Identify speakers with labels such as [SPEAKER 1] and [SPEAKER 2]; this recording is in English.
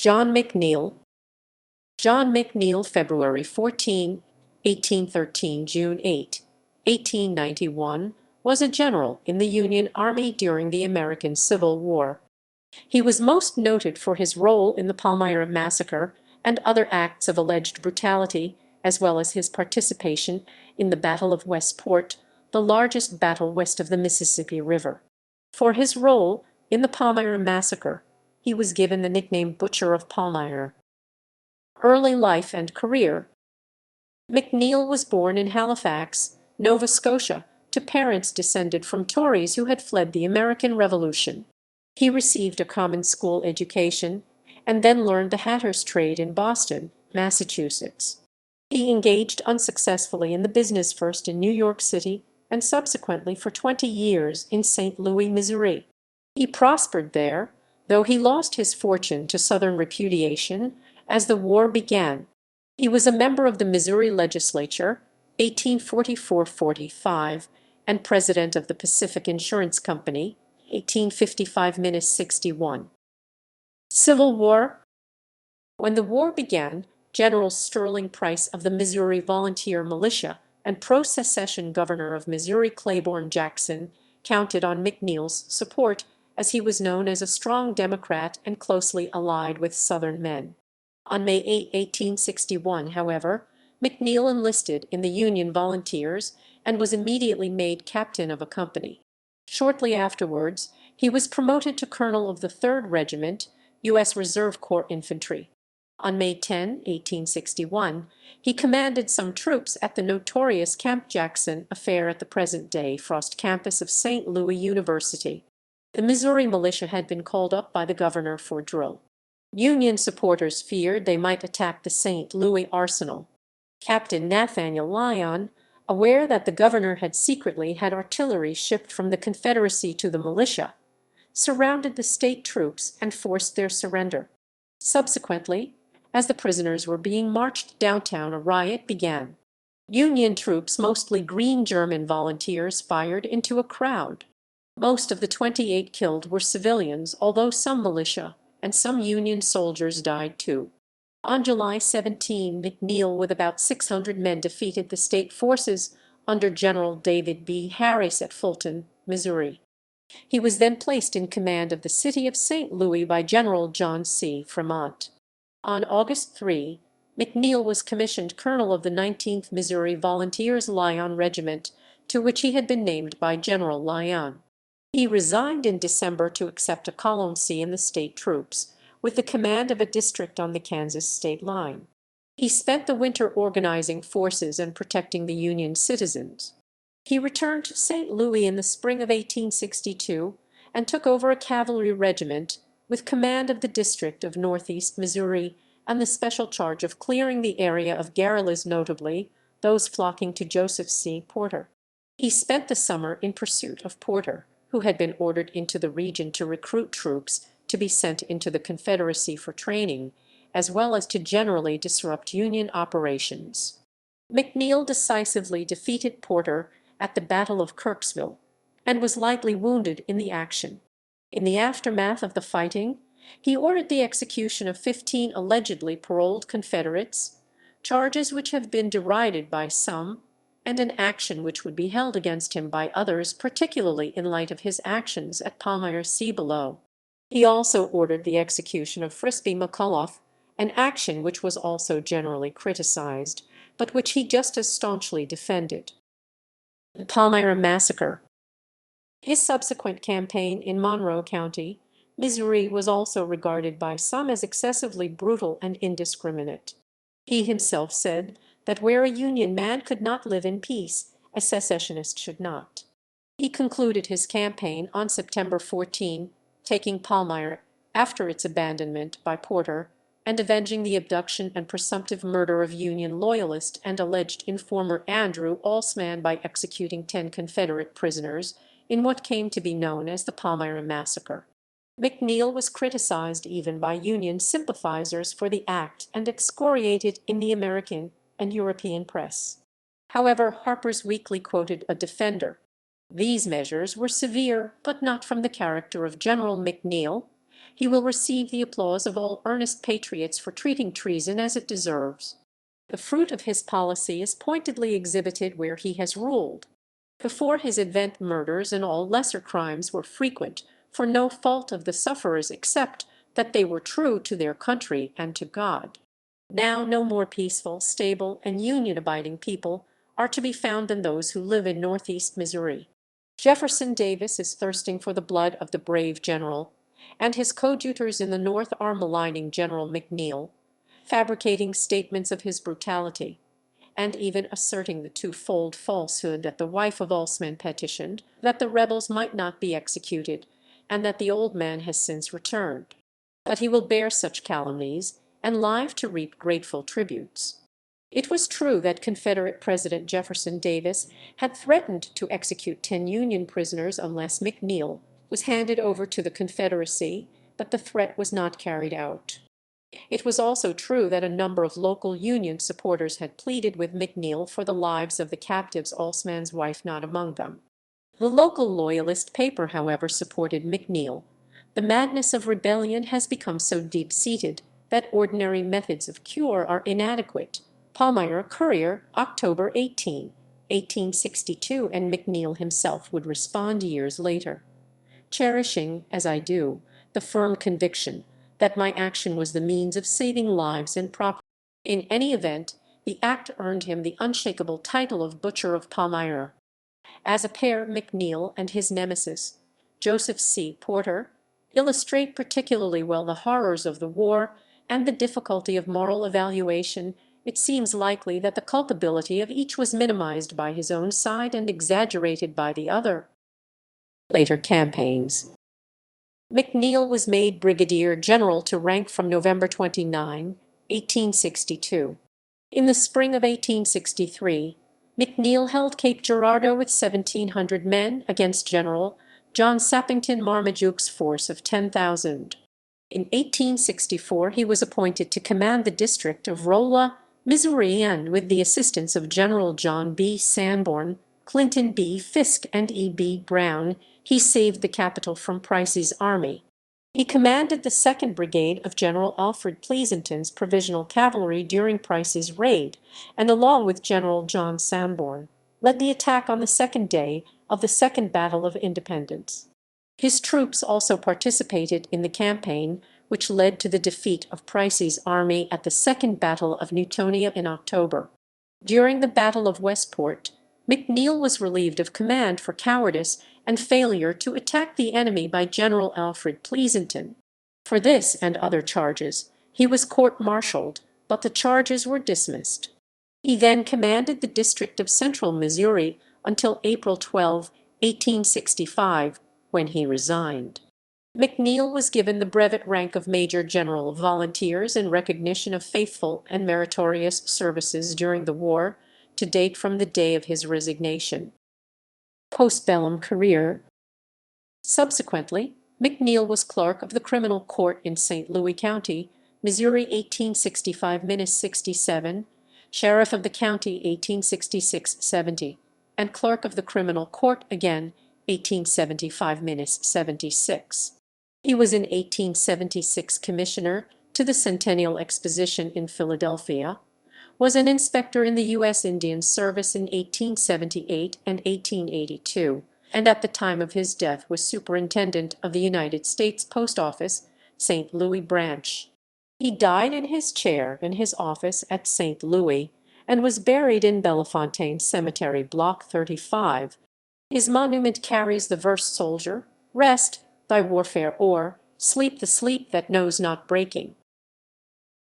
[SPEAKER 1] John McNeil. John McNeil, February 14, 1813, June 8, 1891, was a general in the Union Army during the American Civil War. He was most noted for his role in the Palmyra Massacre and other acts of alleged brutality, as well as his participation in the Battle of Westport, the largest battle west of the Mississippi River. For his role in the Palmyra Massacre, he was given the nickname Butcher of Palmyra. Early life and career. McNeil was born in Halifax, Nova Scotia, to parents descended from Tories who had fled the American Revolution. He received a common school education and then learned the hatter's trade in Boston, Massachusetts. He engaged unsuccessfully in the business first in New York City and subsequently for 20 years in St. Louis, Missouri. He prospered there, though he lost his fortune to Southern repudiation as the war began. He was a member of the Missouri legislature, 1844–45, and president of the Pacific Insurance Company, 1855–61. Civil War. When the war began, General Sterling Price of the Missouri Volunteer Militia and pro-secession governor of Missouri Claiborne Jackson counted on McNeil's support, as he was known as a strong Democrat and closely allied with Southern men. On May 8, 1861, however, McNeil enlisted in the Union Volunteers and was immediately made captain of a company. Shortly afterwards, he was promoted to colonel of the 3rd Regiment, U.S. Reserve Corps Infantry. On May 10, 1861, he commanded some troops at the notorious Camp Jackson affair at the present-day Frost campus of St. Louis University. The Missouri militia had been called up by the governor for drill. Union supporters feared they might attack the St. Louis arsenal. Captain Nathaniel Lyon, aware that the governor had secretly had artillery shipped from the Confederacy to the militia, surrounded the state troops and forced their surrender. Subsequently, as the prisoners were being marched downtown, a riot began. Union troops, mostly green German volunteers, fired into a crowd. Most of the 28 killed were civilians, although some militia and some Union soldiers died too. On July 17, McNeil with about 600 men defeated the state forces under General David B. Harris at Fulton, Missouri. He was then placed in command of the city of St. Louis by General John C. Fremont. On August 3, McNeil was commissioned colonel of the 19th Missouri Volunteers Lyon Regiment, to which he had been named by General Lyon. He resigned in December to accept a colonelcy in the state troops, with the command of a district on the Kansas state line. He spent the winter organizing forces and protecting the Union citizens. He returned to St. Louis in the spring of 1862 and took over a cavalry regiment with command of the district of Northeast Missouri and the special charge of clearing the area of guerrillas, notably those flocking to Joseph C. Porter. He spent the summer in pursuit of Porter, who had been ordered into the region to recruit troops to be sent into the Confederacy for training, as well as to generally disrupt Union operations. McNeil decisively defeated Porter at the Battle of Kirksville and was lightly wounded in the action. In the aftermath of the fighting, he ordered the execution of 15 allegedly paroled Confederates, charges which have been derided by some, and an action which would be held against him by others, particularly in light of his actions at Palmyra. See below. He also ordered the execution of Frisbee McCullough, an action which was also generally criticized, but which he just as staunchly defended. The Palmyra Massacre. His subsequent campaign in Monroe County, Missouri, was also regarded by some as excessively brutal and indiscriminate. He himself said that where a Union man could not live in peace, a secessionist should not. He concluded his campaign on September 14, taking Palmyra after its abandonment by Porter, and avenging the abduction and presumptive murder of Union loyalist and alleged informer Andrew Alsman by executing 10 Confederate prisoners in what came to be known as the Palmyra Massacre. McNeil was criticized even by Union sympathizers for the act and excoriated in the American and European press. However, Harper's Weekly quoted a defender. These measures were severe, but not from the character of General McNeil, He will receive the applause of all earnest patriots for treating treason as it deserves. The fruit of his policy is pointedly exhibited where he has ruled. Before his advent murders and all lesser crimes were frequent, for no fault of the sufferers except that they were true to their country and to God. Now no more peaceful, stable, and union-abiding people are to be found than those who live in northeast Missouri. Jefferson Davis is thirsting for the blood of the brave general, and his coadjutors in the North are maligning General McNeil, fabricating statements of his brutality, and even asserting the twofold falsehood that the wife of Alsman petitioned that the rebels might not be executed, and that the old man has since returned. But he will bear such calumnies, and live to reap grateful tributes. It was true that Confederate President Jefferson Davis had threatened to execute 10 Union prisoners unless McNeil was handed over to the Confederacy, but the threat was not carried out. It was also true that a number of local Union supporters had pleaded with McNeil for the lives of the captives, Alsman's wife not among them. The local Loyalist paper, however, supported McNeil. The madness of rebellion has become so deep-seated that ordinary methods of cure are inadequate. Palmyra Courier, October 18, 1862, and McNeil himself would respond years later. Cherishing, as I do, the firm conviction that my action was the means of saving lives and property. In any event, the act earned him the unshakable title of Butcher of Palmyra. As a pair, McNeil and his nemesis, Joseph C. Porter, illustrate particularly well the horrors of the war and the difficulty of moral evaluation. It seems likely that the culpability of each was minimized by his own side and exaggerated by the other. Later campaigns. McNeil was made brigadier general to rank from November 29, 1862. In the spring of 1863, McNeil held Cape Girardeau with 1,700 men against General John Sappington Marmaduke's force of 10,000. In 1864 he was appointed to command the district of Rolla, Missouri, and with the assistance of General John B. Sanborn, Clinton B. Fisk, and E. B. Brown, he saved the capital from Price's army. He commanded the 2nd Brigade of General Alfred Pleasonton's provisional cavalry during Price's raid, and along with General John Sanborn, led the attack on the 2nd day of the Second Battle of Independence. His troops also participated in the campaign which led to the defeat of Price's army at the Second Battle of Newtonia in October. During the Battle of Westport, McNeil was relieved of command for cowardice and failure to attack the enemy by General Alfred Pleasonton. For this and other charges, he was court-martialed, but the charges were dismissed. He then commanded the District of Central Missouri until April 12, 1865, when he resigned. McNeil was given the brevet rank of Major General of Volunteers in recognition of faithful and meritorious services during the war, to date from the day of his resignation. Postbellum career. Subsequently, McNeil was clerk of the criminal court in St. Louis County, Missouri 1865–67, sheriff of the county 1866–70, and clerk of the criminal court again 1875–76. He was in 1876 commissioner to the Centennial Exposition in Philadelphia, was an inspector in the U.S. Indian Service in 1878 and 1882, and at the time of his death was superintendent of the United States Post Office, St. Louis branch. He died in his chair in his office at St. Louis and was buried in Bellefontaine Cemetery, Block 35. His monument carries the verse, "Soldier, rest thy warfare o'er, sleep the sleep that knows not breaking."